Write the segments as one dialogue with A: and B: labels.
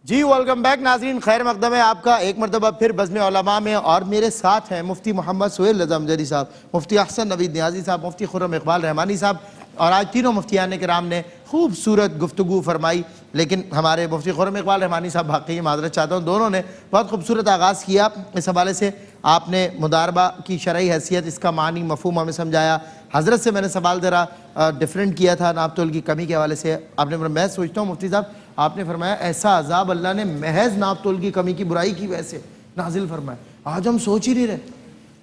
A: جی welcome back ناظرین، خیر مقدم ہے آپ کا ایک مرتبہ پھر بزم علماء میں، اور میرے ساتھ ہیں مفتی محمد سہیل رضا امجدی صاحب، مفتی احسن نوید نیازی صاحب، مفتی خرم اقبال رحمانی صاحب، اور آج تینوں مفتیان کرام نے خوبصورت گفتگو فرمائی، لیکن ہمارے مفتی خرم اقبال رحمانی صاحب واقعی معذرت چاہتا ہوں، دونوں نے بہت خوبصورت آغاز کیا اس حوالے سے۔ آپ نے مداربہ کی شرعی حیثیت، اس کا معنی مفہوم ہمیں سمجھایا۔ حضرت سے میں نے سوال ذرا ڈیفرنٹ کیا تھا ناپ تول کی کمی کے حوالے سے۔ آپ نے میں سوچتا ہوں مفتی صاحب، آپ نے فرمایا ایسا عذاب اللہ نے محض ناپ تول کی کمی کی برائی کی وجہ سے نازل فرمایا۔ آج ہم سوچ ہی نہیں رہے،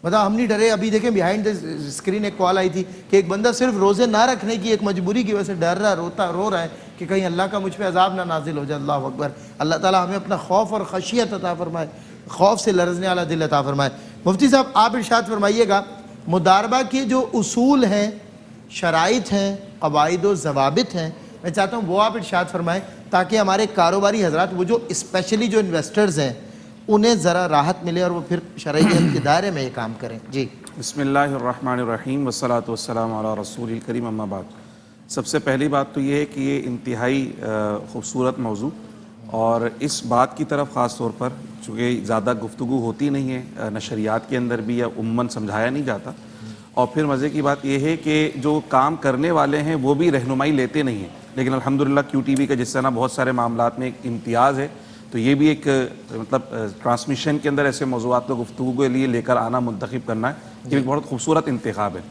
A: مطلب ہم نہیں ڈرے۔ ابھی دیکھیں بیہائنڈ اسکرین ایک کال آئی تھی کہ ایک بندہ صرف روزے نہ رکھنے کی ایک مجبوری کی وجہ سے ڈر رہا رو رہا ہے کہ کہیں اللہ کا مجھ پہ عذاب نہ نازل ہو جائے۔ اللہ اکبر۔ اللہ تعالیٰ ہمیں اپنا خوف اور خشیت عطا فرمائے، خوف سے لرزنے والا دل عطا فرمائے۔ مفتی صاحب آپ ارشاد فرمائیے گا، مداربہ کے جو اصول ہیں، شرائط ہیں، قواعد و ضوابط ہیں، میں چاہتا ہوں وہ آپ ارشاد فرمائیں تاکہ ہمارے کاروباری حضرات، وہ جو اسپیشلی جو انویسٹرز ہیں، انہیں ذرا راحت ملے اور وہ پھر شرعیت کے دائرے میں یہ کام کریں۔ جی
B: بسم اللہ الرحمن الرحیم والصلاة والسلام علی رسول الکریم، اما بعد۔ سب سے پہلی بات تو یہ ہے کہ یہ انتہائی خوبصورت موضوع، اور اس بات کی طرف خاص طور پر چونکہ زیادہ گفتگو ہوتی نہیں ہے نشریات کے اندر بھی، یا عموماً سمجھایا نہیں جاتا، اور پھر مزے کی بات یہ ہے کہ جو کام کرنے والے ہیں وہ بھی رہنمائی لیتے نہیں ہیں، لیکن الحمدللہ کیو ٹی وی کا جس طرح بہت سارے معاملات میں ایک امتیاز ہے، تو یہ بھی ایک مطلب ٹرانسمیشن کے اندر ایسے موضوعات کو گفتگو کے لیے لے کر آنا، منتخب کرنا ہے، یہ ایک بہت خوبصورت انتخاب ہے۔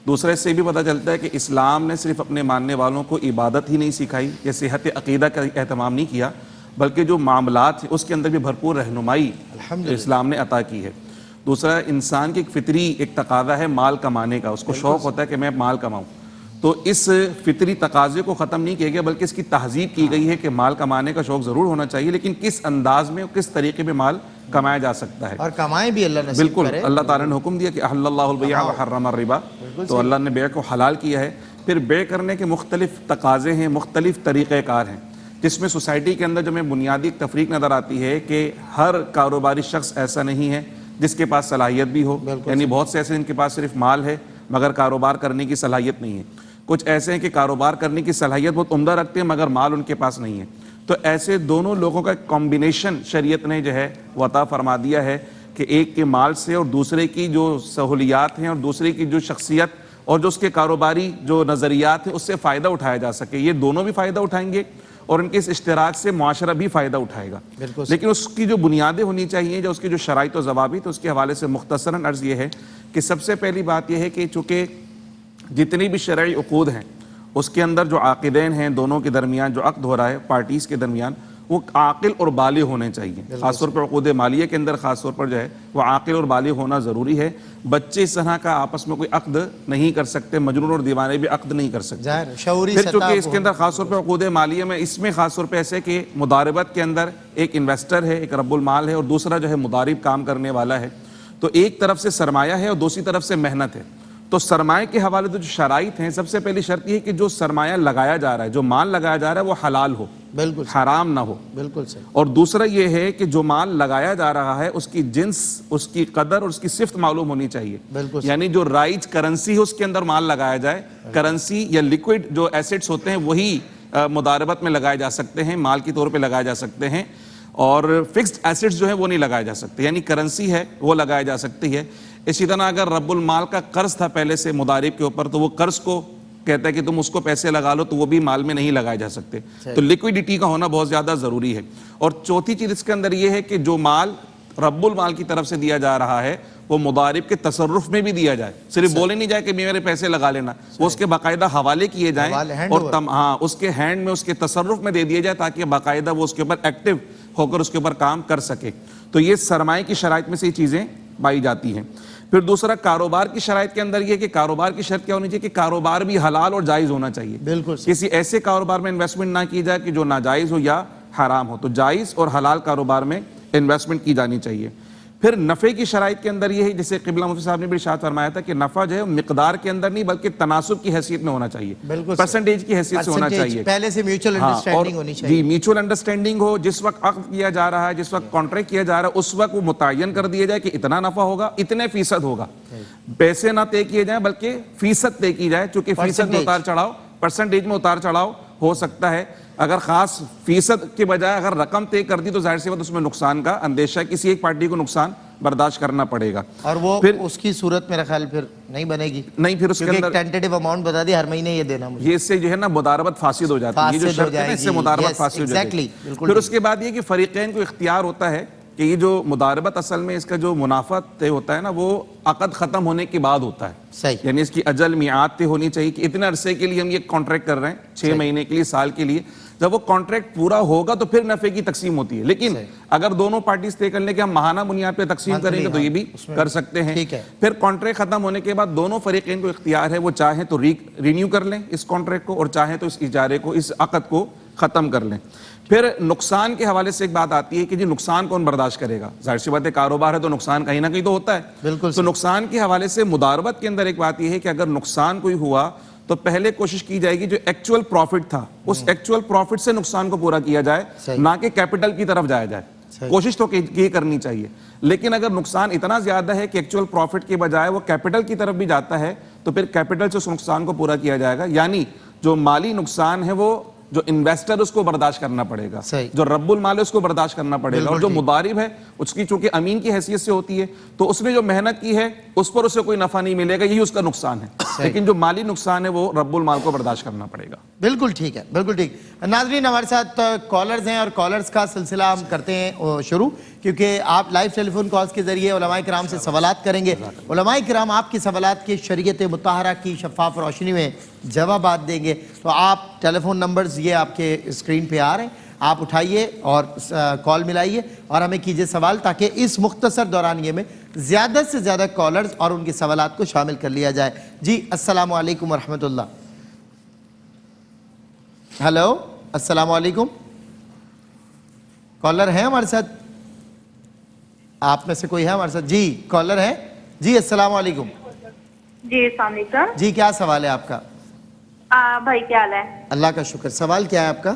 B: دوسرا اس سے بھی پتہ چلتا ہے کہ اسلام نے صرف اپنے ماننے والوں کو عبادت ہی نہیں سکھائی یا صحت عقیدہ کا اہتمام نہیں کیا، بلکہ جو معاملات ہیں اس کے اندر بھی بھرپور رہنمائی اسلام نے عطا کی ہے۔ دوسرا، انسان کی ایک فطری ایک تقاضا ہے مال کمانے کا، اس کو شوق ہوتا ہے کہ میں مال کماؤں، تو اس فطری تقاضے کو ختم نہیں کیا گیا بلکہ اس کی تہذیب کی گئی ہے کہ مال کمانے کا شوق ضرور ہونا چاہیے، لیکن کس انداز میں اور کس طریقے میں مال کمایا جا سکتا ہے،
A: اور کمائیں بھی اللہ نصیب
B: بالکل
A: کرے۔
B: اللہ تعالیٰ نے حکم دیا کہ احل اللہ البیع وحرم الربا، تو اللہ نے بیع کو حلال کیا ہے۔ پھر بیع کرنے کے مختلف تقاضے ہیں، مختلف طریقہ کار ہیں، جس میں سوسائٹی کے اندر جو میں بنیادی ایک تفریق نظر آتی ہے کہ ہر کاروباری شخص ایسا نہیں ہے جس کے پاس صلاحیت بھی ہو، یعنی بہت سے ایسے ہیں جن کے پاس صرف مال ہے مگر کاروبار کرنے کی صلاحیت نہیں ہے، کچھ ایسے ہیں کہ کاروبار کرنے کی صلاحیت بہت عمدہ رکھتے ہیں مگر مال ان کے پاس نہیں ہے، تو ایسے دونوں لوگوں کا ایک کمبینیشن شریعت نے جو ہے وہ عطا فرما دیا ہے کہ ایک کے مال سے اور دوسرے کی جو سہولیات ہیں اور دوسرے کی جو شخصیت اور جو اس کے کاروباری جو نظریات ہیں اس سے فائدہ اٹھایا جا سکے، یہ دونوں بھی فائدہ اٹھائیں گے اور ان کے اس اشتراک سے معاشرہ بھی فائدہ اٹھائے گا۔ لیکن اس کی جو بنیادیں ہونی چاہیے، جو اس کی جو شرائط و ضوابط، اس کے حوالے سے مختصراً عرض یہ ہے کہ سب سے پہلی بات یہ ہے کہ چونکہ جتنی بھی شرعی عقود ہیں اس کے اندر جو عاقدین ہیں، دونوں کے درمیان جو عقد ہو رہا ہے پارٹیز کے درمیان، وہ عاقل اور بالغ ہونے چاہیے، خاص طور پر عقود مالیہ کے اندر خاص طور پر جو ہے وہ عاقل اور بالغ ہونا ضروری ہے۔ بچے اس طرح کا آپس میں کوئی عقد نہیں کر سکتے، مجنون اور دیوانے بھی عقد نہیں کر سکتے۔ پھر چونکہ اس کے اندر خاص طور پر عقود مالیہ میں اس میں خاص طور پہ ایسے کہ مداربت کے اندر ایک انویسٹر ہے، ایک رب المال ہے، اور دوسرا جو ہے مدارب کام کرنے والا ہے، تو ایک طرف سے سرمایہ ہے اور دوسری طرف سے محنت ہے۔ تو سرمایہ کے حوالے سے جو شرائط ہیں، سب سے پہلی شرط یہ ہے کہ جو سرمایہ لگایا جا رہا ہے، جو مال لگایا جا رہا ہے وہ حلال ہو، بالکل حرام نہ ہو، بالکل صحیح۔ اور دوسرا یہ ہے کہ جو مال لگایا جا رہا ہے اس کی جنس، اس کی قدر اور اس کی صفت معلوم ہونی چاہیے، یعنی جو رائج کرنسی ہے اس کے اندر مال لگایا جائے۔ کرنسی یا لیکوڈ جو ایسٹس ہوتے ہیں وہی مداربت میں لگائے جا سکتے ہیں، مال کی طور پہ لگائے جا سکتے ہیں، اور فکسڈ ایسٹس جو ہیں وہ نہیں لگائے جا سکتے، یعنی کرنسی ہے وہ لگائے جا سکتی ہے۔ اسی طرح اگر رب المال کا قرض تھا پہلے سے مدارب کے اوپر، تو وہ قرض کو کہتا ہے کہ تم اس کو پیسے لگا لو، تو وہ بھی مال میں نہیں لگائے جا سکتے، تو لیکوڈیٹی کا ہونا بہت زیادہ ضروری ہے۔ اور چوتھی چیز اس کے اندر یہ ہے کہ جو مال رب المال کی طرف سے دیا جا رہا ہے وہ مدارب کے تصرف میں بھی دیا جائے، صرف بولے نہیں جائے کہ میرے پیسے لگا لینا، وہ اس کے باقاعدہ حوالے کیے جائیں اور اس کے ہینڈ میں، اس کے تصرف میں دے دیا جائے تاکہ باقاعدہ وہ اس کے اوپر ایکٹیو ہو کر اس کے اوپر کام کر سکے۔ تو یہ سرمایہ کی شرائط میں سے یہ چیزیں پائی جاتی ہیں۔ پھر دوسرا کاروبار کی شرائط کے اندر یہ کہ کاروبار کی شرط کیا ہونی چاہیے کہ کاروبار بھی حلال اور جائز ہونا چاہیے، بالکل کسی ایسے کاروبار میں انویسٹمنٹ نہ کی جائے کہ جو ناجائز ہو یا حرام ہو، تو جائز اور حلال کاروبار میں انویسٹمنٹ کی جانی چاہیے۔ پھر نفع کی شرائط کے اندر یہ ہے، جیسے قبلہ مفتی صاحب نے بھی ارشاد فرمایا تھا کہ نفع جو ہے مقدار کے اندر نہیں بلکہ تناسب کی حیثیت میں ہونا چاہیے، پرسنٹیج کی حیثیت سے ہونا چاہیے،
A: پہلے سے میوچل انڈرسٹینڈنگ ہونی چاہیے،
B: جی میوچل انڈرسٹینڈنگ ہو، جس وقت عقد کیا جا رہا ہے، جس وقت کانٹریکٹ کیا جا رہا ہے، اس وقت وہ متعین کر دیا جائے کہ اتنا نفع ہوگا، اتنے فیصد ہوگا، پیسے نہ طے کیے جائیں بلکہ فیصد طے کی جائے، چونکہ فیصد میں اتار چڑھاؤ، پرسنٹیج میں اتار چڑھاؤ ہو سکتا ہے، اگر خاص فیصد کے بجائے اگر رقم طے کر دی تو ظاہر سی بات اس میں نقصان کا اندیشہ ہے، کسی ایک پارٹی کو نقصان برداشت کرنا پڑے گا،
A: اور وہ
B: پھر
A: اس کی صورت میرا خیال پھر نہیں بنے گی،
B: نہیں، پھر اس کے
A: کیونکہ
B: اندر
A: ایک ٹینٹیٹیو اماؤنٹ بتا دی ہر مہینے یہ دینا مجھے،
B: یہ اس سے جو ہے نا مداربت فاسد ہو جاتی ہے، یہ جو
A: فاسد ہو
B: شرط ہے نا اس سے
A: جائے گی،
B: مداربت
A: yes,
B: فاسد ہو جاتی
A: exactly،
B: ہے،
A: بالکل
B: پھر اس کے بعد یہ کہ فریقین کو اختیار ہوتا ہے کہ یہ جو مداربت اصل میں اس کا جو منافع طے ہوتا ہے نا وہ عقد ختم ہونے کے بعد ہوتا ہے،
A: صحیح،
B: یعنی اس کی اجل میعاد طے ہونی چاہیے کہ اتنے عرصے کے لیے ہم یہ کانٹریکٹ کر رہے ہیں، 6 مہینے کے لیے، سال کے لیے، جب وہ کانٹریکٹ پورا ہوگا تو پھر نفع کی تقسیم ہوتی ہے، لیکن اگر دونوں پارٹیز طے کر لیں کہ ہم ماہانہ بنیاد پہ تقسیم کریں گے تو یہ بھی کر سکتے ہیں، پھر کانٹریکٹ ختم ہونے کے بعد دونوں فریقین کو اختیار ہے، وہ چاہیں تو رینیو کر لیں اس کانٹریکٹ کو اور چاہیں تو اس اجارے کو، اس عقد کو ختم کر لیں۔ پھر نقصان کے حوالے سے ایک بات آتی ہے کہ جی نقصان کون برداشت کرے گا، ظاہر سی بات ہے کاروبار ہے تو نقصان کہیں نہ کہیں تو ہوتا ہے،
A: بالکل،
B: تو نقصان کے حوالے سے مداربت کے اندر ایک بات یہ ہے کہ اگر نقصان کوئی ہوا تو پہلے کوشش کی جائے گی جو ایکچول پروفٹ تھا اس ایکچول پروفٹ سے نقصان کو پورا کیا جائے، نہ کہ کیپٹل کی طرف جایا جائے، کوشش تو یہ کرنی چاہیے، لیکن اگر نقصان اتنا زیادہ ہے کہ ایکچول پروفٹ کے بجائے وہ کیپٹل کی طرف بھی جاتا ہے تو پھر کیپٹل سے اس نقصان کو پورا کیا جائے گا، یعنی جو مالی نقصان ہے وہ جو انویسٹر اس کو برداشت کرنا پڑے گا، جو رب المال ہے اس کو برداشت کرنا پڑے گا، اور جو مضارب ہے اس کی چونکہ امین کی حیثیت سے ہوتی ہے تو اس نے جو محنت کی ہے اس پر اسے کوئی نفع نہیں ملے گا، یہی اس کا نقصان ہے، لیکن جو مالی نقصان ہے وہ رب المال کو برداشت کرنا پڑے گا۔
A: بالکل ٹھیک ہے، بالکل ٹھیک۔ ناظرین ہمارے ساتھ کالرز ہیں اور کالرز کا سلسلہ ہم کرتے ہیں شروع، کیونکہ آپ لائیو ٹیلی فون کالز کے ذریعے علماء کرام سے سوالات کریں گے، علماء کرام آپ کے سوالات کے شریعت مطہرہ کی شفاف روشنی میں جوابات دیں گے، تو آپ ٹیلی فون نمبرز یہ آپ کے اسکرین پہ آ رہے ہیں، آپ اٹھائیے اور کال ملائیے اور ہمیں کیجئے سوال تاکہ اس مختصر دورانیے میں زیادہ سے زیادہ کالرز اور ان کے سوالات کو شامل کر لیا جائے۔ جی السلام علیکم ورحمۃ اللہ۔ ہیلو السلام علیکم، کالر ہیں ہمارے ساتھ؟ آپ میں سے کوئی ہے ہمارے ساتھ؟ جی کالر ہیں، جی السلام علیکم۔
C: جی السلام علیکم۔
A: جی کیا سوال ہے آپ کا؟
C: بھائی کیا حال ہے؟
A: اللہ کا شکر، سوال کیا ہے آپ کا؟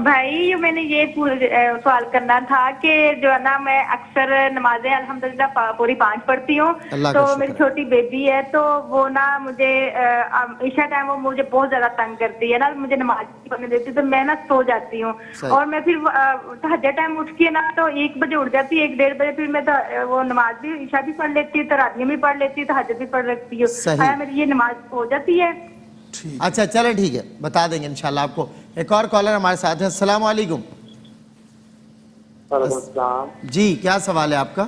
C: بھائی میں نے یہ سوال کرنا تھا کہ جو ہے نا میں اکثر نمازیں الحمدللہ پوری 5 پڑھتی ہوں، تو میری چھوٹی بیبی ہے تو وہ نا مجھے عشاء ٹائم وہ مجھے بہت زیادہ تنگ کرتی ہے نا، مجھے نماز نہیں پڑھنے دیتی تو میں نا سو جاتی ہوں، اور میں پھر تہجد ٹائم اٹھ کے نا تو 1 بجے اٹھ جاتی، 1-1:30 بجے، پھر میں وہ نماز بھی عشاء بھی پڑھ لیتی ہوں، تراویح بھی پڑھ لیتی ہوں، تہجد بھی پڑھ لیتی ہوں، میری یہ نماز ہو جاتی ہے؟
A: اچھا چلے ٹھیک ہے، بتا دیں گے انشاءاللہ آپ کو۔ ایک اور کالر ہمارے ساتھ ہے، السلام علیکم۔
D: وعلیکم السلام۔
A: جی کیا سوال ہے آپ کا؟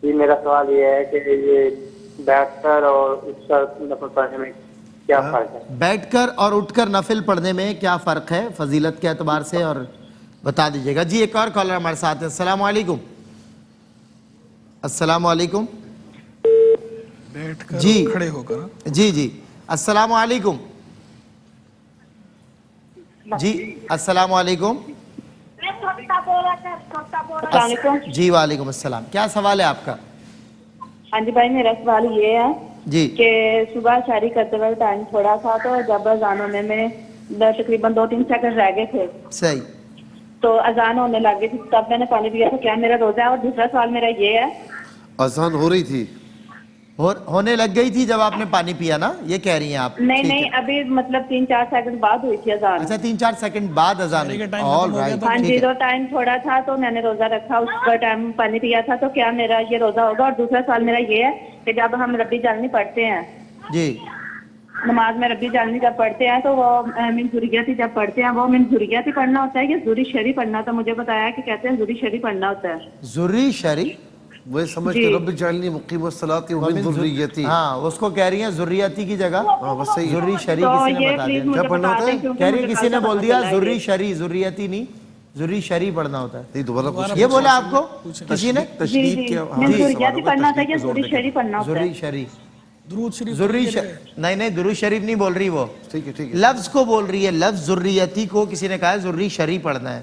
D: جی میرا سوال یہ ہے کہ یہ بیٹھ کر اور اٹھ کر نفل پڑھنے میں کیا فرق ہے؟
A: بیٹھ کر اور اٹھ کر نفل پڑھنے میں کیا فرق ہے فضیلت کے اعتبار سے، اور بتا دیجیے گا۔ جی ایک اور کالر ہمارے ساتھ ہے، السلام علیکم۔ السلام علیکم۔
E: بیٹھ کر
A: جی
E: کھڑے ہو کر،
A: جی السلام علیکم۔ جی السلام علیکم۔ جی وعلیکم السلام، کیا سوال ہے آپ کا؟
C: ہاں جی بھائی میرا سوال یہ ہے
A: جی
C: کہ صبح شادی کرتے وقت ٹائم تھوڑا تھا تو جب اذان ہونے میں تقریباً 2-3 سیکنڈ رہ گئے تھے،
A: صحیح،
C: تو اذان ہونے لگی تھی تب میں نے پانی پیا تو کیا میرا روزہ ہے؟ اور دوسرا سوال میرا یہ ہے،
F: اذان ہو رہی تھی،
A: ہونے لگ گئی تھی جب آپ نے پانی پیا نا، یہ کہہ رہی ہیں آپ؟
C: نہیں ابھی مطلب 3-4 سیکنڈ بعد ہوئی تھی اذان۔
A: اچھا 3-4 سیکنڈ بعد اذان ہوئی، آل رائٹ،
C: ہاں جی، تو ٹائم تھوڑا تھا تو میں نے روزہ رکھا، اس کا ٹائم پانی پیا تھا، تو کیا میرا یہ روزہ ہوگا؟ اور دوسرا سوال میرا یہ ہے کہ جب ہم ربی جلنی پڑھتے ہیں
A: جی
C: نماز میں، ربی جلنی جب پڑھتے ہیں تو وہ من ذریتی جب پڑھتے ہیں وہ من ذریتی پڑھنا ہوتا ہے یا ذری شرعی پڑھنا ہوتا ہے؟ مجھے بتایا کہ کہتے ہیں ذری شرعی پڑھنا ہوتا ہے۔
A: ذری شرعی،
F: وہ سمجھتے رب جعلنی مقیم الصلاۃ ومن ذریتی،
A: ہاں اس کو کہہ رہی ہیں ذریتی کی جگہ
F: بس صحیح ہے۔
A: ذری شرعی
C: تو
A: کسی نے
C: یہ
A: بتا
C: پلیز
A: دیا،
C: مجھے بتا دیں کیونکہ
A: کہہ رہی
C: مجھے
A: کسی نے
C: کل
A: بول
C: پتہ
A: دیا
C: چلا ہے
A: ذری شرعی، ذریتی نہیں، ذری شرعی پڑھنا ہوتا ہے،
F: نہیں دوبارہ پوچھ،
A: یہ بولا آپ کو کسی نے؟
B: تشدید کے
C: من ذریتی پڑھنا ہوتا ہے یا ذری شرعی پڑھنا ہوتا ہے؟
A: ذری شرعی،
E: درود شریف
A: ذری نہیں درود شریف نہیں بول رہی وہ،
F: ٹھیک ہے ٹھیک ہے،
A: لفظ کو بول رہی ہے، لفظ ذریتی کو کسی نے کہا ہے ذری شرعی پڑھنا ہے،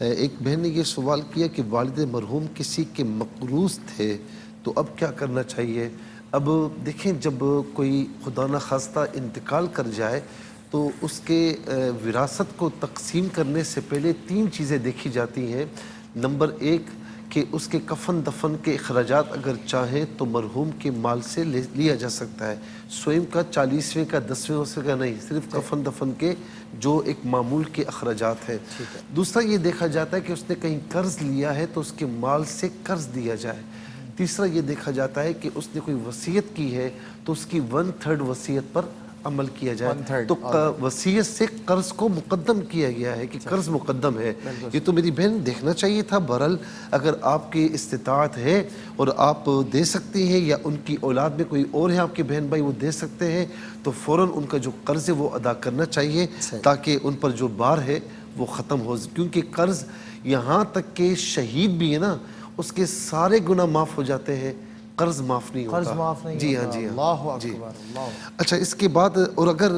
F: ایک بہن نے یہ سوال کیا کہ والد مرحوم کسی کے مقروض تھے تو اب کیا کرنا چاہیے؟ اب دیکھیں جب کوئی خدا نخواستہ انتقال کر جائے تو اس کے وراثت کو تقسیم کرنے سے پہلے 3 چیزیں دیکھی جاتی ہیں۔ نمبر 1 کہ اس کے کفن دفن کے اخراجات اگر چاہیں تو مرحوم کے مال سے لیا جا سکتا ہے، سوئم کا 40ویں کا 10ویں حصے کا نہیں، صرف کفن دفن کے جو ایک معمول کے اخراجات ہیں۔ دوسرا یہ دیکھا جاتا ہے کہ اس نے کہیں قرض لیا ہے تو اس کے مال سے قرض دیا جائے۔ تیسرا یہ دیکھا جاتا ہے کہ اس نے کوئی وصیت کی ہے تو اس کی 1/3 وصیت پر عمل کیا جائے۔ تو وصیت سے قرض کو مقدم کیا گیا ہے کہ قرض مقدم ہے۔ یہ تو میری بہن دیکھنا چاہیے تھا۔ بہرحال اگر آپ کی استطاعت ہے اور آپ دے سکتے ہیں یا ان کی اولاد میں کوئی اور ہے آپ کے بہن بھائی وہ دے سکتے ہیں تو فوراً ان کا جو قرض ہے وہ ادا کرنا چاہیے تاکہ ان پر جو بار ہے وہ ختم ہو، کیونکہ قرض یہاں تک کہ شہید بھی ہے نا اس کے سارے گناہ معاف ہو جاتے ہیں، قرض معاف نہیں ہوتا۔
A: قرض معاف نہیں
F: جی
A: ہوتا۔
F: ہاں جی ہاں
A: اللہ
F: جی۔
A: اکبر، اللہ اکبر۔
F: اچھا اس کے بعد اور اگر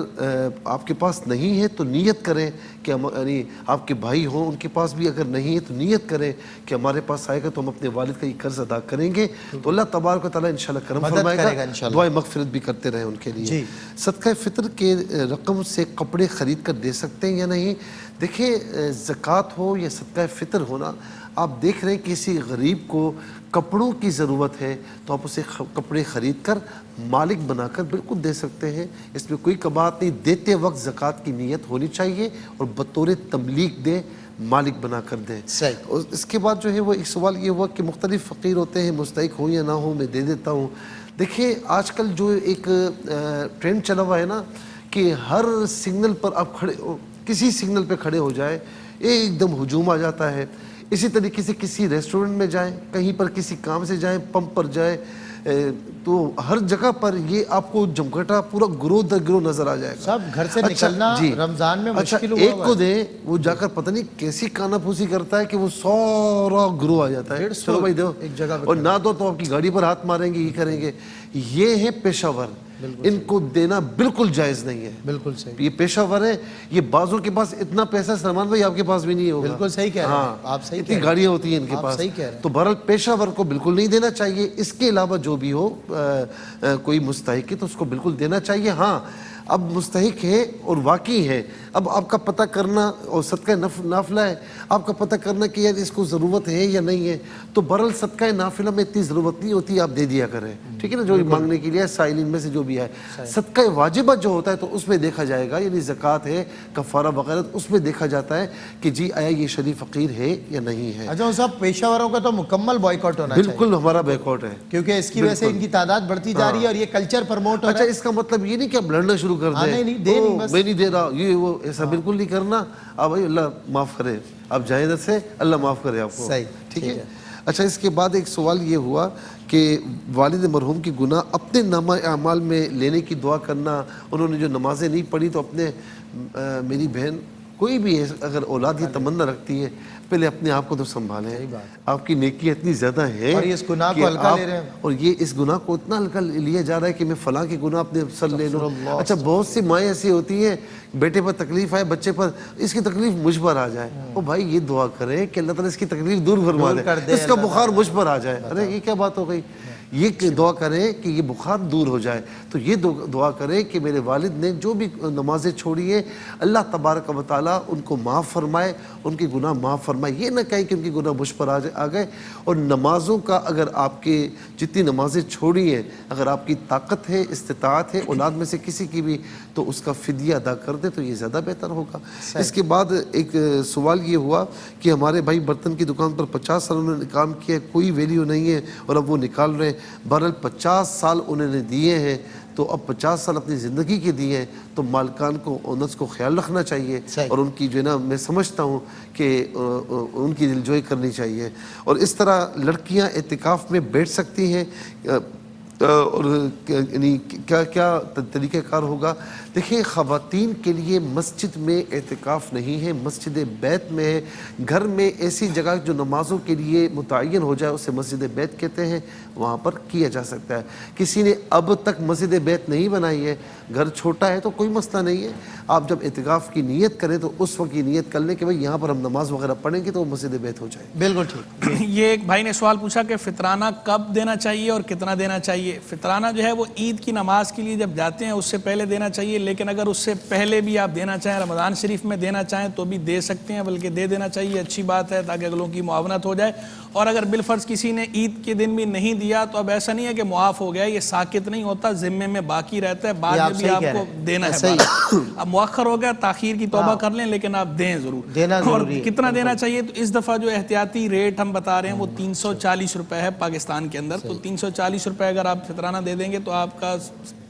F: آپ کے پاس نہیں ہے تو نیت کریں کہ یعنی آپ کے بھائی ہوں ان کے پاس بھی اگر نہیں ہے تو نیت کریں کہ ہمارے پاس آئے گا تو ہم اپنے والد کا یہ قرض ادا کریں گے تو اللہ تبارک و تعالیٰ انشاءاللہ کرم فرمائے گا، دعائے مغفرت بھی کرتے رہیں ان کے لیے۔ صدقہ فطر کے رقم سے کپڑے خرید کر دے سکتے ہیں یا نہیں؟ دیکھیں زکوٰۃ ہو یا صدقہ فطر ہونا، آپ دیکھ رہے ہیں کسی غریب کو کپڑوں کی ضرورت ہے تو آپ اسے کپڑے خرید کر مالک بنا کر بالکل دے سکتے ہیں، اس میں کوئی کباہت نہیں۔ دیتے وقت زکوٰۃ کی نیت ہونی چاہیے اور بطور تملیک دیں، مالک بنا کر دیں۔ اور اس کے بعد جو ہے وہ ایک سوال یہ ہوا کہ مختلف فقیر ہوتے ہیں، مستحق ہوں یا نہ ہوں میں دے دیتا ہوں۔ دیکھیں آج کل جو ایک ٹرینڈ چلا ہوا ہے نا کہ ہر سگنل پر آپ کھڑے کسی سگنل پہ کھڑے ہو جائیں ایک دم ہجوم آ جاتا ہے۔ اسی طریقے سے کسی ریسٹورنٹ میں جائیں، کہیں پر کسی کام سے جائیں، پمپ پر جائیں، تو ہر جگہ پر یہ آپ کو جمگھٹا پورا گروہ در گروہ نظر آ جائے گا۔
A: سب گھر سے نکلنا رمضان میں مشکل ہوا
F: ایک کو دیں وہ جا کر پتہ نہیں کیسی کانا پھوسی کرتا ہے کہ وہ سارا گروہ آ جاتا ہے، چلو بھائی دو
A: ایک جگہ
F: اور نہ دو تو آپ کی گاڑی پر ہاتھ ماریں گے، یہ کریں گے۔ یہ ہے پیشہ ور، ان کو دینا بالکل جائز نہیں ہے۔
A: بالکل صحیح،
F: یہ پیشہ ور ہے۔ یہ بعضوں کے پاس اتنا پیسہ سلمان بھائی آپ کے پاس بھی نہیں ہوگا۔
A: بالکل صحیح کہہ رہے ہیں آپ، صحیح
F: اتنی گاڑیاں ہوتی ہیں ان کے پاس، تو بہرحال پیشہ ور کو بالکل نہیں دینا چاہیے۔ اس کے علاوہ جو بھی ہو کوئی مستحق ہے تو اس کو بالکل دینا چاہیے۔ ہاں اب مستحق ہے اور واقعی ہے، اب آپ کا پتہ کرنا اور صدقہ نافلہ ہے، آپ کا پتہ کرنا کہ یار اس کو ضرورت ہے یا نہیں ہے، تو بہرحال صدقہ نافلہ میں اتنی ضرورت نہیں ہوتی، آپ دے دیا کریں، ٹھیک ہے نا، جو مانگنے کے لیے سائلین میں سے جو بھی ہے۔ صدقہ واجبہ جو ہوتا ہے تو اس میں دیکھا جائے گا، یعنی زکوٰۃ ہے، کفارہ وغیرہ، اس میں دیکھا جاتا ہے کہ جی آیا یہ شریف فقیر ہے یا نہیں ہے۔
A: اچھا صاحب پیشہ وروں کا تو مکمل بائیکاٹ ہونا چاہیے،
F: بالکل ہمارا بائیکاٹ ہے،
A: کیونکہ اس کی وجہ سے ان کی تعداد بڑھتی جا رہی ہے اور یہ کلچر پرموٹ ہو رہا ہے۔
F: اچھا اس کا مطلب یہ نہیں کہ آپ لڑنا شروع کر دیں، میں نہیں دے رہا، یہ وہ ایسا بالکل نہیں کرنا۔ آپ بھائی اللہ معاف کرے، آپ جائیں ادھر سے، اللہ معاف کرے آپ کو، ٹھیک ہے۔ اچھا اس کے بعد ایک سوال یہ ہوا کہ والد مرحوم کی گناہ اپنے نامہ اعمال میں لینے کی دعا کرنا، انہوں نے جو نمازیں نہیں پڑھی تو اپنے میری بہن کوئی بھی اگر اولاد یہ تمنا رکھتی ہے پہلے اپنے آپ کو تو سنبھالیں، آپ کی نیکی اتنی زیادہ ہے
A: اور یہ اس گناہ کو ہلکا لے رہے ہیں،
F: اور یہ اس گناہ کو اتنا ہلکا لیا جا رہا ہے کہ میں فلاں کے گناہ اپنے سر لے لوں۔ اچھا بہت سی مائیں ایسی ہوتی ہیں بیٹے پر تکلیف آئے، بچے پر، اس کی تکلیف مجھ پر آ جائے، او بھائی یہ دعا کریں کہ اللہ تعالیٰ اس کی تکلیف دور فرما دے، اس کا بخار مجھ پر آ جائے۔ ارے یہ کیا بات ہو گئی؟ یہ دعا کریں کہ یہ بخار دور ہو جائے، تو یہ دعا کریں کہ میرے والد نے جو بھی نمازیں چھوڑی ہیں اللہ تبارک و تعالیٰ ان کو معاف فرمائے، ان کے گناہ معاف فرمائے۔ یہ نہ کہیں کہ ان کے گناہ مجھ پر آ گئے۔ اور نمازوں کا اگر آپ کے جتنی نمازیں چھوڑی ہیں اگر آپ کی طاقت ہے، استطاعت ہے، اولاد میں سے کسی کی بھی، تو اس کا فدیہ ادا کر دے تو یہ زیادہ بہتر ہوگا۔ اس کے بعد ایک سوال یہ ہوا کہ ہمارے بھائی برتن کی دکان پر 50 سال انہوں نے کام کیا، کوئی ویلیو نہیں ہے اور اب وہ نکال رہے ہیں۔ بہرحال 50 سال انہوں نے دیے ہیں تو اب 50 سال اپنی زندگی کے دیے ہیں تو مالکان کو، اونرز کو خیال رکھنا چاہیے اور ان کی جو ہے نا میں سمجھتا ہوں کہ ان کی دلجوئی کرنی چاہیے۔ اور اس طرح لڑکیاں اعتکاف میں بیٹھ سکتی ہیں، اور یعنی کیا کیا طریقہ کار ہوگا؟ دیکھیں خواتین کے لیے مسجد میں اعتکاف نہیں ہے، مسجد بیت میں ہے. گھر میں ایسی جگہ جو نمازوں کے لیے متعین ہو جائے اسے مسجد بیت کہتے ہیں، وہاں پر کیا جا سکتا ہے. کسی نے اب تک مسجد بیت نہیں بنائی ہے، گھر چھوٹا ہے تو کوئی مسئلہ نہیں ہے. آپ جب اعتکاف کی نیت کریں تو اس وقت یہ نیت کر لیں کہ بھئی یہاں پر ہم نماز وغیرہ پڑھیں گے تو وہ مسجد بیت ہو جائے.
A: بالکل ٹھیک.
E: یہ ایک بھائی نے سوال پوچھا کہ فطرانہ کب دینا چاہیے اور کتنا دینا چاہیے. فطرانہ جو ہے وہ عید کی نماز کے لیے جب جاتے ہیں اس سے پہلے دینا چاہیے، لیکن اگر اس سے پہلے بھی آپ دینا چاہیں، رمضان شریف میں دینا چاہیں تو بھی دے سکتے ہیں، بلکہ دے دینا چاہیے، اچھی بات ہے تاکہ اگلوں کی معاونت ہو جائے. اور اگر بالفرض کسی نے عید کے دن بھی نہیں دیا تو اب ایسا نہیں ہے کہ معاف ہو گیا، یہ ساکت نہیں ہوتا، ذمے میں باقی رہتا ہے، بعد میں بھی آپ کو دینا ہے. اب مؤخر ہو گیا، تاخیر کی توبہ کر لیں، لیکن آپ دیں ضرور. اور کتنا دینا چاہیے تو اس دفعہ جو احتیاطی ریٹ ہم بتا رہے ہیں وہ 340 روپے ہے پاکستان کے اندر. تو 340 روپے اگر آپ فطرانہ دے دیں گے تو آپ کا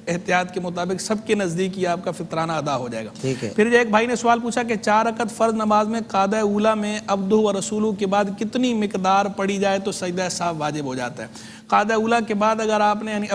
E: احتیاط کے مطابق سب کے نزدیک ہی آپ کا فطرانہ ادا ہو جائے گا. پھر ایک بھائی نے سوال پوچھا کہ 4 رکعت فرض نماز میں قعدہ اولیٰ میں عبدہ و رسولہ کے بعد کتنی مقدار پڑھی جائے تو سجدہ سہو واجب ہو جاتا ہے. قعدہ اولیٰ کے بعد اگر آپ نے یعنی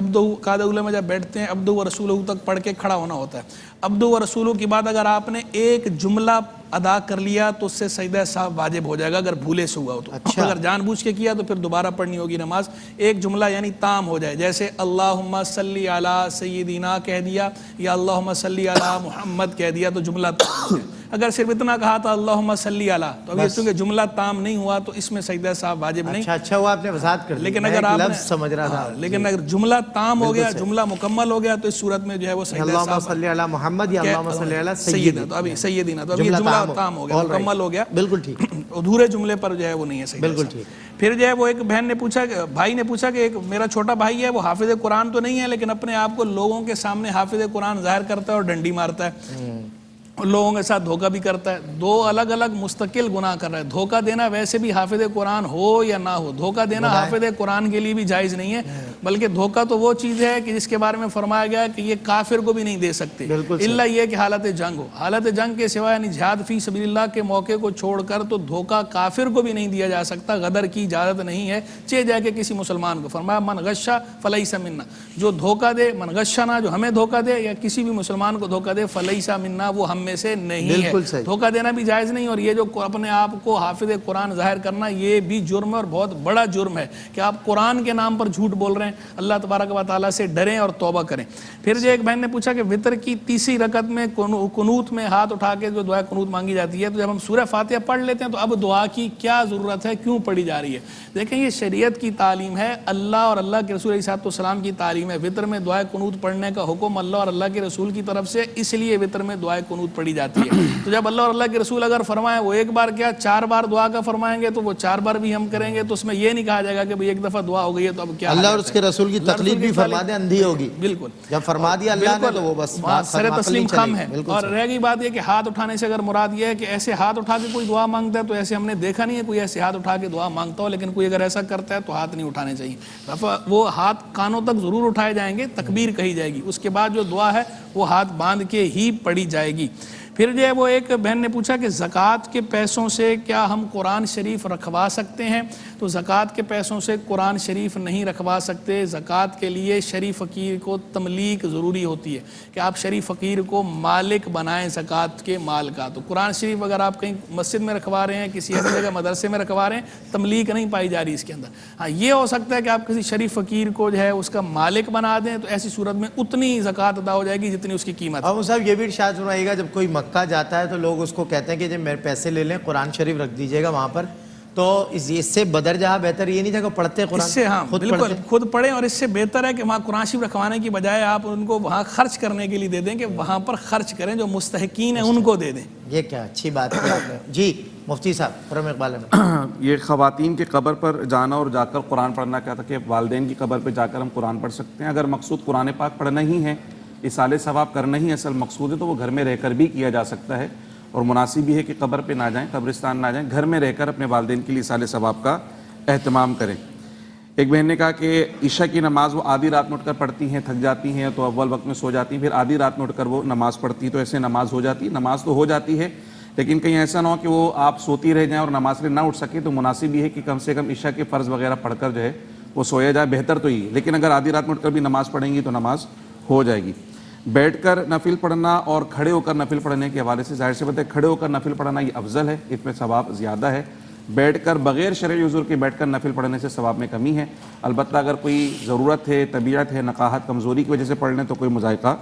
E: قعدہ اولیٰ میں جب بیٹھتے ہیں عبدہ و رسولہ تک پڑھ کے کھڑا ہونا ہوتا ہے. عبدہ و رسولہ کے بعد اگر آپ نے ایک جملہ ادا کر لیا تو اس سے سجدہ سہو واجب ہو جائے گا اگر بھولے سے ہوا ہو تو. اگر جان بوجھ کے کیا تو پھر دوبارہ پڑھنی ہوگی نماز. ایک جملہ یعنی تام ہو جائے، جیسے اللہم صلی علی سیدنا کہہ دیا یا اللہم صلی علی محمد کہہ دیا تو جملہ تام ہو جائے. اگر صرف اتنا کہا تھا اللہم صلی علی تو اب یہ چونکہ جملہ تام نہیں ہوا تو اس میں سجدہ سہو واجب نہیں.
A: اچھا ہوا آپ نے وضاحت کر دی،
E: لیکن اگر آپ
A: لفظ سمجھ رہا تھا.
E: لیکن اگر جملہ تام ہو گیا، جملہ مکمل ہو گیا تو اس صورت میں جو ہے وہ سجدہ سہو
A: اللہم صلی علی محمد یا اللہم صلی علی سیدنا.
E: تو ابھی سیدنا تو اب یہ جملہ تام ہو گیا، مکمل ہو گیا.
A: بالکل ٹھیک.
E: ادھورے جملے پر جو ہے وہ نہیں ہے سجدہ.
A: بالکل ٹھیک.
E: پھر جو ہے وہ ایک بہن نے پوچھا، بھائی نے پوچھا کہ ایک میرا چھوٹا بھائی ہے، وہ حافظ قرآن تو نہیں ہے لیکن اپنے آپ کو لوگوں کے سامنے حافظ قرآن ظاہر کرتا ہے اور ڈنڈی مارتا ہے، لوگوں کے ساتھ دھوکہ بھی کرتا ہے. 2 الگ الگ مستقل گناہ کر رہا ہے. دھوکہ دینا ویسے بھی حافظ قرآن ہو یا نہ ہو، دھوکہ دینا حافظ قرآن کے لیے بھی جائز نہیں ہے، بلکہ دھوکہ تو وہ چیز ہے کہ جس کے بارے میں فرمایا گیا کہ یہ کافر کو بھی نہیں دے سکتے الا یہ کہ حالت جنگ ہو. حالت جنگ کے سوا یعنی جہاد فی سبیل اللہ کے موقع کو چھوڑ کر تو دھوکہ کافر کو بھی نہیں دیا جا سکتا. غدر کی اجازت نہیں ہے چہ جا کے کسی مسلمان کو. فرمایا من غشا فلیس منا، جو دھوکہ دے، من غشنا جو ہمیں دھوکہ دے یا کسی بھی مسلمان کو دھوکہ دے، فلیس منا وہ ہم میں سے نہیں ہے. دھوکہ دینا بھی جائز نہیں. اور یہ جو اپنے آپ کو حافظ قرآن ظاہر کرنا یہ بھی جرم ہے اور بہت بڑا جرم ہے کہ آپ قرآن کے نام پر جھوٹ بول رہے ہیں. اللہ تبارک و تعالیٰ سے ڈریں اور توبہ کریں. پھر جو ایک بہن نے پوچھا کہ وتر کی تیسری رکعت میں قنوت میں ہاتھ اٹھا کے جو دعا قنوت مانگی جاتی ہے تو جب ہم سورہ فاتحہ پڑھ لیتے ہیں تو اب دعا کی کیا ضرورت ہے، کیوں پڑھی جا رہی ہے؟ دیکھیں یہ شریعت کی تعلیم ہے، اللہ اور اللہ کے رسول علیہ السلام کی تعلیم ہے. وتر میں دعا قنوت پڑھنے کا حکم اللہ اور اللہ کے رسول کی طرف سے، اس لیے وتر میں دعا قنوت پڑھی جاتی ہے. تو جب اللہ اور اللہ کے رسول اگر فرمائیں وہ ایک بار کیا 4 بار دعا کا فرمائیں گے تو وہ 4 بار بھی ہم کریں گے تو اس میں یہ نہیں کہا جائے گا کہ بھئی ایک دفعہ دعا ہو گئی ہے تو اب کیا.
A: اللہ اور اس کے رسول کی تکلیف بھی فرما دے اندھی ہوگی.
E: بالکل
A: جب فرما دیا اللہ نے تو وہ بس
E: سر تسلیم خم ہے. اور رہ گئی بات یہ کہ ہاتھ اٹھانے سے اگر مراد یہ ہے کہ ایسے ہاتھ اٹھا کے کوئی دعا مانگتا ہے تو ایسے ہم نے دیکھا نہیں ہے کوئی ایسے ہاتھ اٹھا کے دعا مانگتا ہو، لیکن کوئی اگر ایسا کرتا ہے تو ہاتھ نہیں اٹھانے چاہیے. وہ ہاتھ کانوں تک ضرور اٹھائے جائیں گے، تکبیر کہی جائے گی، اس کے بعد جو دعا ہے وہ ہاتھ باندھ کے ہی پڑھی جائے گی. پھر جو ہے وہ ایک بہن نے پوچھا کہ زکوٰۃ کے پیسوں سے کیا ہم قرآن شریف رکھوا سکتے ہیں؟ تو زکوٰۃ کے پیسوں سے قرآن شریف نہیں رکھوا سکتے. زکوٰۃ کے لیے شریف فقیر کو تملیک ضروری ہوتی ہے کہ آپ شریف فقیر کو مالک بنائیں زکوٰۃ کے مال کا. تو قرآن شریف اگر آپ کہیں مسجد میں رکھوا رہے ہیں، کسی ایسی جگہ مدرسے میں رکھوا رہے ہیں، تملیک نہیں پائی جا رہی اس کے اندر. ہاں یہ ہو سکتا ہے کہ آپ کسی شریف فقیر کو جو ہے اس کا مالک بنا دیں تو ایسی صورت میں اتنی زکوٰۃ ادا ہو جائے گی جتنی اس کی قیمت.
A: اب صاحب یہ بھی ارشاد سنائیے گا جب کوئی مکہ جاتا ہے تو لوگ اس کو کہتے ہیں کہ جب میرے پیسے لے لیں قرآن شریف رکھ دیجئے گا وہاں پر، تو اس سے بدر جہاں بہتر یہ نہیں تھا کہ پڑھتے قرآن؟
E: اس سے ہاں بالکل خود پڑھیں، اور اس سے بہتر ہے کہ وہاں قرآن شریف رکھوانے کی بجائے آپ ان کو وہاں خرچ کرنے کے لیے دے دیں کہ وہاں پر خرچ کریں، جو مستحقین ہیں ان کو دے دیں.
A: یہ کیا اچھی بات ہے. جی مفتی صاحب خرم اقبال احمد.
B: یہ خواتین کی قبر پر جانا اور جا کر قرآن پڑھنا کیا تھا کہ والدین کی قبر پہ جا کر ہم قرآن پڑھ سکتے ہیں. اگر مقصود قرآن پاک پڑھنا ہی ہے، اصالہ ثواب کرنا ہی اصل مقصود ہے، تو وہ گھر میں رہ کر بھی کیا جا سکتا ہے اور مناسب بھی ہے کہ قبر پہ نہ جائیں، قبرستان نہ جائیں، گھر میں رہ کر اپنے والدین کے لیے اصالہ ثواب کا اہتمام کریں. ایک بہن نے کہا کہ عشاء کی نماز وہ آدھی رات میں اٹھ کر پڑھتی ہیں، تھک جاتی ہیں تو اول وقت میں سو جاتی ہیں، پھر آدھی رات میں اٹھ کر وہ نماز پڑھتی ہیں، تو ایسے نماز ہو جاتی ہے؟ نماز تو ہو جاتی ہے، لیکن کہیں ایسا نہ ہو کہ وہ آپ سوتی رہ جائیں اور نماز سے نہ اٹھ سکیں. تو مناسب یہ ہے کہ کم سے کم عشاء کے فرض وغیرہ پڑھ کر جو ہے وہ سویا جائے بہتر تو ہی، لیکن اگر آدھی رات میں اٹھ کر بھی نماز پڑھیں گی تو نماز ہو جائے گی۔ بیٹھ کر نفل پڑھنا اور کھڑے ہو کر نفل پڑھنے کے حوالے سے ظاہر سی بات ہے کھڑے ہو کر نفل پڑھنا یہ افضل ہے، اس میں ثواب زیادہ ہے۔ بیٹھ کر بغیر شرعی عذر کے بیٹھ کر نفل پڑھنے سے ثواب میں کمی ہے، البتہ اگر کوئی ضرورت ہے، طبیعت ہے، نقاہت، کمزوری کی وجہ سے پڑھ لیں تو کوئی مذائقہ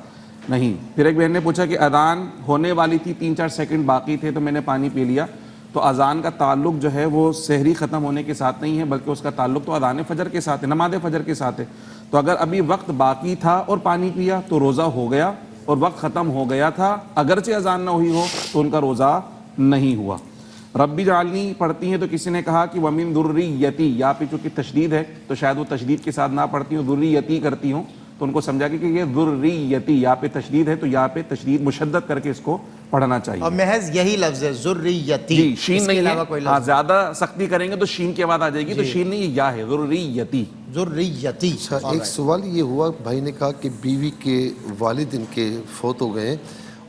B: نہیں۔ پھر ایک بہن نے پوچھا کہ اذان ہونے والی تھی، 3-4 سیکنڈ باقی تھے تو میں نے پانی پی لیا، تو اذان کا تعلق جو ہے وہ سحری ختم ہونے کے ساتھ نہیں ہے بلکہ اس کا تعلق تو اذان فجر کے ساتھ ہے، نماز فجر کے ساتھ ہے۔ تو اگر ابھی وقت باقی تھا اور پانی پیا تو روزہ ہو گیا، اور وقت ختم ہو گیا تھا اگرچہ اذان نہ ہوئی ہو تو ان کا روزہ نہیں ہوا۔ ربی جعلنی پڑھتی ہیں تو کسی نے کہا کہ وَمِن ذُرِّيَّتِي، یا پہ چونکہ تشدید ہے تو شاید وہ تشدید کے ساتھ نہ پڑھتی ہوں، ذُرِّيَّتِي کرتی ہوں، تو ان کو سمجھا کہ یہ ذُرِّيَّتِي، یا پہ تشدید ہے تو یا پہ تشدید مشدد کر کے اس کو پڑھنا چاہیے۔
A: اور محض یہی لفظ ہے ذریتی،
B: جی شین نہیں ہے،
A: کوئی
B: ہاں زیادہ سختی کریں گے تو شین کی آواز آ جائے گی، تو شین نہیں یہ یا ہے، ذُرِّيَّتِي۔
A: ذریتی۔
F: اچھا ایک سوال یہ ہوا، بھائی نے کہا کہ بیوی کے والد ان کے فوت ہو گئے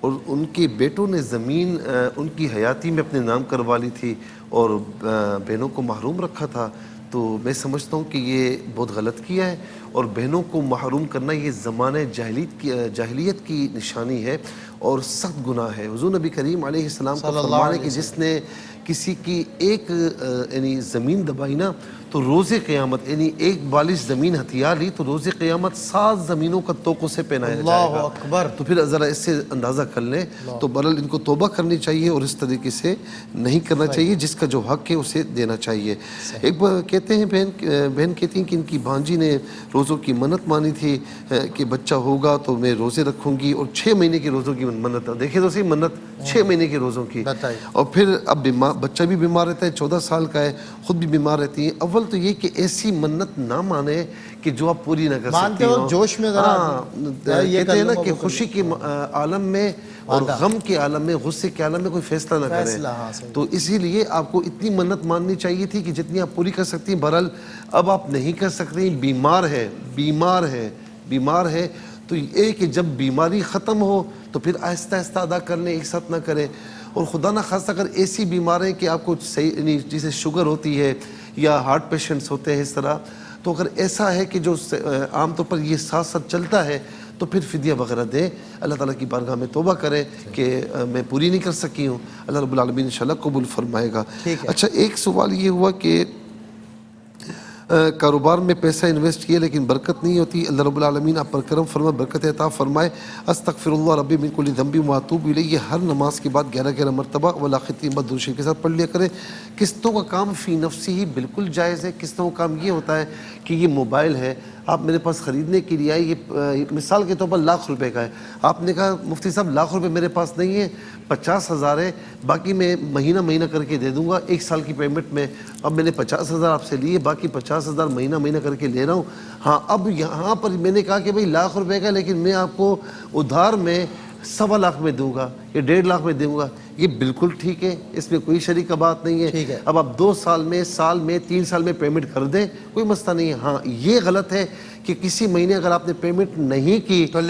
F: اور ان کے بیٹوں نے زمین ان کی حیاتی میں اپنے نام کروا لی تھی اور بہنوں کو محروم رکھا تھا، تو میں سمجھتا ہوں کہ یہ بہت غلط کیا ہے، اور بہنوں کو محروم کرنا یہ زمانہ جاہلیت کی نشانی ہے اور سخت گناہ ہے۔ حضور نبی کریم علیہ السلام کا فرمان ہے کہ جس نے کسی کی ایک یعنی زمین دبائی نا تو روز قیامت یعنی ایک بالش زمین ہتھیار لی تو روز قیامت 7 زمینوں کا توق اسے پہنایا جائے گا۔
A: اللہ اکبر۔
F: تو پھر ذرا اس سے اندازہ کر لیں، تو برحال ان کو توبہ کرنی چاہیے اور اس طریقے سے نہیں کرنا چاہیے، جس کا جو حق ہے اسے دینا چاہیے۔ ایک بار کہتے ہیں بہن کہتی ہیں کہ ان کی بھانجی نے روزوں کی منت مانی تھی کہ بچہ ہوگا تو میں روزے رکھوں گی، اور 6 مہینے کے روزوں کی منت، دیکھیں تو صحیح، منت 6 مہینے کے روزوں کی، اور پھر اب بچہ بھی بیمار رہتا ہے، 14 سال کا ہے، خود بھی بیمار رہتی ہیں۔ اول تو یہ کہ ایسی منت نہ مانے کہ جو آپ پوری نہ کر سکتی ہوں،
A: جوش میں
F: کہتے ہیں نا کہ خوشی کے عالم میں اور غم کے عالم میں، غصے کے عالم میں کوئی فیصلہ نہ کریں، تو اسی لیے آپ کو اتنی منت ماننی چاہیے تھی کہ جتنی آپ پوری کر سکتی ہیں۔ بہرحال اب آپ نہیں کر سکتی، بیمار ہے تو یہ کہ جب بیماری ختم ہو تو پھر آہستہ آہستہ ادا کر لیں، ایک ساتھ نہ کریں۔ اور خدا نہ خاصہ اگر ایسی بیماری کہ آپ کو صحیح جیسے شوگر ہوتی ہے یا ہارٹ پیشنٹس ہوتے ہیں اس طرح، تو اگر ایسا ہے کہ جو عام طور پر یہ ساتھ ساتھ چلتا ہے تو پھر فدیہ وغیرہ دیں، اللہ تعالیٰ کی بارگاہ میں توبہ کریں کہ میں پوری نہیں کر سکی ہوں، اللہ رب العالمین انشاءاللہ قبول فرمائے گا۔ اچھا ایک سوال یہ ہوا کہ کاروبار میں پیسہ انویسٹ کیا لیکن برکت نہیں ہوتی، اللہ رب العالمین آپ پر کرم فرمائے، برکت عطا فرمائے۔ استغفر اللہ ربی من کل ذنب واتوب الیہ، ہر نماز کے بعد 11 مرتبہ ولاختی درود شریف کے ساتھ پڑھ لیا کریں۔ قسطوں کا کام فی نفسی ہی بالکل جائز ہے۔ قسطوں کا کام یہ ہوتا ہے کہ یہ موبائل ہے، آپ میرے پاس خریدنے کے لیے آئے، یہ مثال کے طور پر 1,00,000 روپے کا ہے، آپ نے کہا مفتی صاحب 1,00,000 روپے میرے پاس نہیں ہے، 50,000 ہے، باقی میں مہینہ کر کے دے دوں گا 1 سال کی پیمنٹ میں۔ اب میں نے 50,000 آپ سے لیے، باقی 50,000 مہینہ کر کے لے رہا ہوں۔ ہاں اب یہاں پر میں نے کہا کہ بھائی 1,00,000 روپے کا لیکن میں آپ کو ادھار میں 1,25,00,000 میں دوں گا یا 1,50,000 میں دوں گا، یہ بالکل ٹھیک ہے، اس میں کوئی شریک کا بات نہیں ہے۔ اب آپ 2 سال میں، سال میں، 3 سال میں پیمنٹ کر دیں، کوئی مسئلہ نہیں ہے۔ ہاں یہ غلط ہے کہ کسی مہینے اگر آپ نے پیمنٹ نہیں کی تو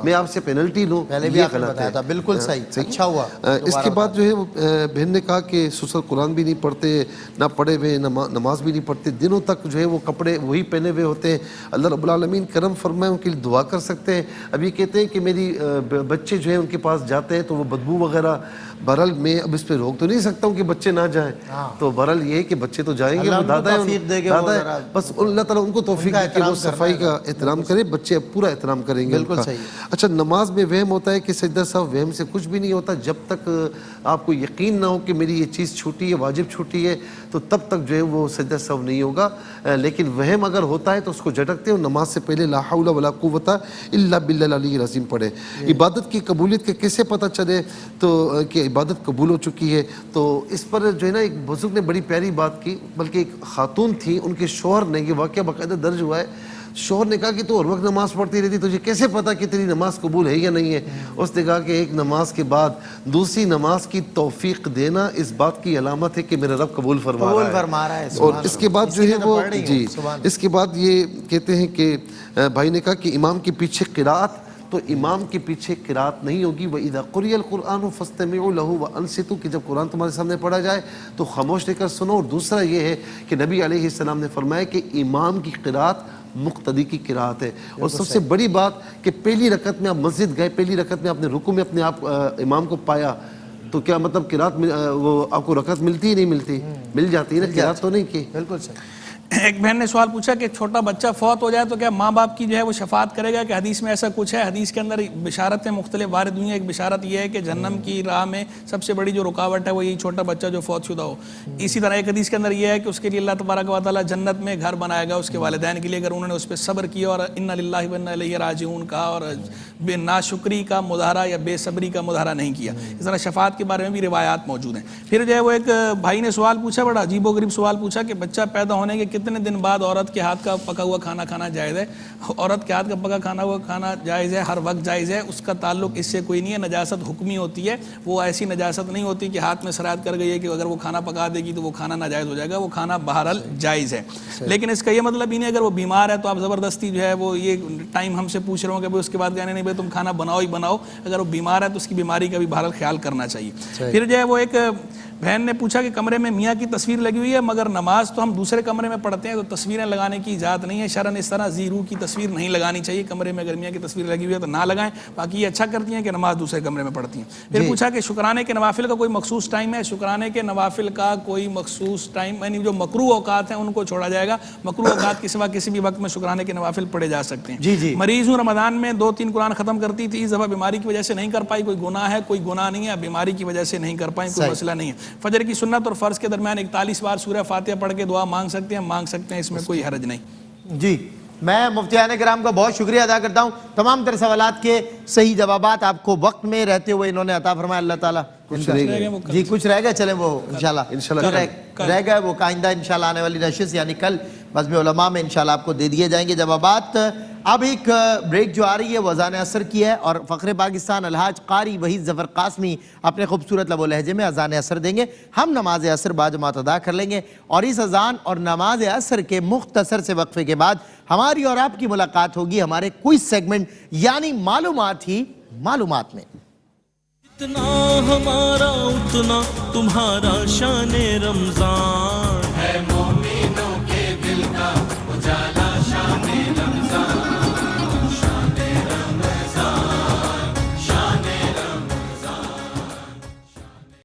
F: میں آپ سے پینلٹی لوں، یہ غلط ہے۔
A: بالکل صحیح، اچھا ہوا۔
F: اس کے بعد جو ہے وہ بہن نے کہا کہ سسر قرآن بھی نہیں پڑھتے، نہ پڑھے ہوئے، نماز بھی نہیں پڑھتے، دنوں تک جو ہے وہ کپڑے وہی پہنے ہوئے ہوتے ہیں، اللہ رب العالمین کرم فرمائے، ان کے لیے دعا کر سکتے ہیں۔ اب یہ کہتے ہیں کہ میری بچے جو ہیں ان کے پاس جاتے ہیں تو وہ بدبو وغیرہ، بہرحال میں اب اس پہ روک تو نہیں سکتا ہوں کہ بچے نہ جائیں، تو بہرحال یہ ہے کہ بچے تو جائیں گے، وہ دادا ہے، بس اللہ تعالیٰ ان کو توفیق دے کہ وہ صفائی کا احترام کرے، بچے پورا احترام کریں گے۔ بالکل صحیح۔ اچھا نماز میں وہم ہوتا ہے کہ سجدہ سہو، وہم سے کچھ بھی نہیں ہوتا، جب تک آپ کو یقین نہ ہو کہ میری یہ چیز چھوٹی ہے، واجب چھوٹی ہے، تو تب تک جو ہے وہ سجدہ سہو نہیں ہوگا۔ لیکن وہم اگر ہوتا ہے تو اس کو جھٹکتے ہو، نماز سے پہلے لا حول ولا قوت الا باللہ العلی العظیم پڑھے۔ عبادت کی قبولیت کے کیسے پتہ چلے تو کہ عبادت قبول ہو چکی ہے؟ تو اس پر جو ہے نا ایک بزرگ نے بڑی پیاری بات کی، بلکہ ایک خاتون تھی، ان کے شوہر نے، یہ واقعہ باقاعدہ درج ہوا ہے، شوہر نے کہا کہ تو ہر وقت نماز پڑھتی رہتی، تجھے کیسے پتا کہ تیری نماز قبول ہے یا نہیں ہے؟ اس نے کہا کہ ایک نماز کے بعد دوسری نماز کی توفیق دینا اس بات کی علامت ہے کہ میرا رب قبول فرما رہا ہے۔ اور اس کے بعد جو ہے وہ اس کے بعد یہ کہتے ہیں کہ بھائی نے کہا کہ امام کے پیچھے قرات تو امام کے پیچھے قرات نہیں ہوگی. وَإِذَا قُرِئَ الْقُرْآنُ فَاسْتَمِعُوا لَهُ وَأَنصِتُوا کہ جب قرآن تمہارے سامنے پڑھا جائے تو خاموش رہ کر سنو. اور دوسرا یہ ہے کہ نبی علیہ السلام نے فرمایا کہ امام کی قرات مقتدی کی قرات ہے. اور سب سے بڑی بات کہ پہلی رکعت میں آپ مسجد گئے, پہلی رکعت میں آپ نے رکوع میں اپنے آپ امام کو پایا, تو کیا مطلب قرات وہ آپ کو رکعت ملتی ہی نہیں ملتی؟ مل جاتی ہے نا, قرات تو نہیں کی.
A: بالکل صحیح.
E: ایک بہن نے سوال پوچھا کہ چھوٹا بچہ فوت ہو جائے تو کیا ماں باپ کی جو ہے وہ شفاعت کرے گا, کہ حدیث میں ایسا کچھ ہے؟ حدیث کے اندر بشارتیں مختلف وارد ہوئی ہیں. ایک بشارت یہ ہے کہ جہنم کی راہ میں سب سے بڑی جو رکاوٹ ہے وہ یہی چھوٹا بچہ جو فوت شدہ ہو. اسی طرح ایک حدیث کے اندر یہ ہے کہ اس کے لیے اللہ تبارک و تعالیٰ جنت میں گھر بنائے گا اس کے والدین کے لیے, اگر انہوں نے اس پہ صبر کیا اور انا للہ و انا الیہ راجعون کہا اور بے ناشکری کا مظاہرہ یا بے صبری کا مظاہرہ نہیں کیا. اس طرح شفاعت کے بارے میں بھی روایات موجود ہیں. پھر جو ہے وہ ایک بھائی نے سوال پوچھا, بڑا عجیب و غریب سوال پوچھا کہ بچہ پیدا ہونے کے کتنے دن بعد عورت کے ہاتھ کا پکا ہوا کھانا کھانا جائز ہے؟ عورت کے ہاتھ کا پکا کھانا جائز ہے, ہر وقت جائز ہے, اس کا تعلق اس سے کوئی نہیں ہے. نجاست حکمی ہوتی ہے, وہ ایسی نجاست نہیں ہوتی کہ ہاتھ میں سرایت کر گئی ہے کہ اگر وہ کھانا پکا دے گی تو وہ کھانا ناجائز ہو جائے گا. وہ کھانا بہرحال جائز ہے, لیکن اس کا یہ مطلب ہی نہیں اگر وہ بیمار ہے تو آپ زبردستی جو ہے وہ یہ ٹائم ہم سے پوچھ رہے ہوں کہ اس کے بعد کہنے نہیں بھائی تم کھانا بناؤ ہی بناؤ. اگر وہ بیمار ہے تو اس کی بیماری کا بھی بہرحال خیال کرنا چاہیے. پھر جو ہے وہ ایک بہن نے پوچھا کہ کمرے میں میاں کی تصویر لگی ہوئی ہے مگر نماز تو ہم دوسرے کمرے میں پڑھتے ہیں, تو تصویریں لگانے کی اجازت نہیں ہے شرعاً. اس طرح زیرو کی تصویر نہیں لگانی چاہیے کمرے میں. اگر میاں کی تصویر لگی ہوئی ہے تو نہ لگائیں, باقی یہ اچھا کرتی ہیں کہ نماز دوسرے کمرے میں پڑھتی ہیں. پھر پوچھا کہ شکرانے کے نوافل کا کوئی مخصوص ٹائم ہے؟ شکرانے کے نوافل کا کوئی مخصوص ٹائم یعنی جو مکروہ اوقات ہیں ان کو چھوڑا جائے گا. مکروہ اوقات کے سوا کسی بھی وقت میں شکرانے کے نوافل پڑھے جا سکتے ہیں. مریض ہوں, رمضان میں 2-3 قرآن ختم کرتی تھی, اس دفعہ بیماری کی وجہ سے نہیں کر پائی, کوئی گناہ ہے؟ کوئی گناہ نہیں ہے, بیماری کی وجہ سے نہیں کر پائیں, کوئی مسئلہ نہیں ہے. فجر کی سنت اور فرض کے درمیان 41 بار سورہ فاتحہ پڑھ کے دعا مانگ سکتے ہیں, اس میں کوئی حرج نہیں.
A: جی, میں مفتیان کرام کا بہت شکریہ ادا کرتا ہوں. تمام تر سوالات کے صحیح جوابات آپ کو وقت میں رہتے ہوئے انہوں نے عطا فرمایا. اللہ تعالیٰ جی کچھ رہ گیا, چلیں وہ انشاءاللہ رہ گئے, وہ آئندہ انشاءاللہ آنے والی نشست یعنی کل بزم علماء میں انشاءاللہ آپ کو دے دیے جائیں گے جوابات. اب ایک بریک جو آ رہی ہے وہ اذان عصر کی ہے, اور فخر پاکستان الحاج قاری وحید ظفر قاسمی اپنے خوبصورت لب و لہجے میں اذان عصر دیں گے. ہم نماز عصر باجماعت ادا کر لیں گے, اور اس اذان اور نماز عصر کے مختصر سے وقفے کے بعد ہماری اور آپ کی ملاقات ہوگی ہمارے کوئی سیگمنٹ یعنی معلومات ہی معلومات میں.
G: اتنا ہمارا اتنا تمہارا شان رمضان.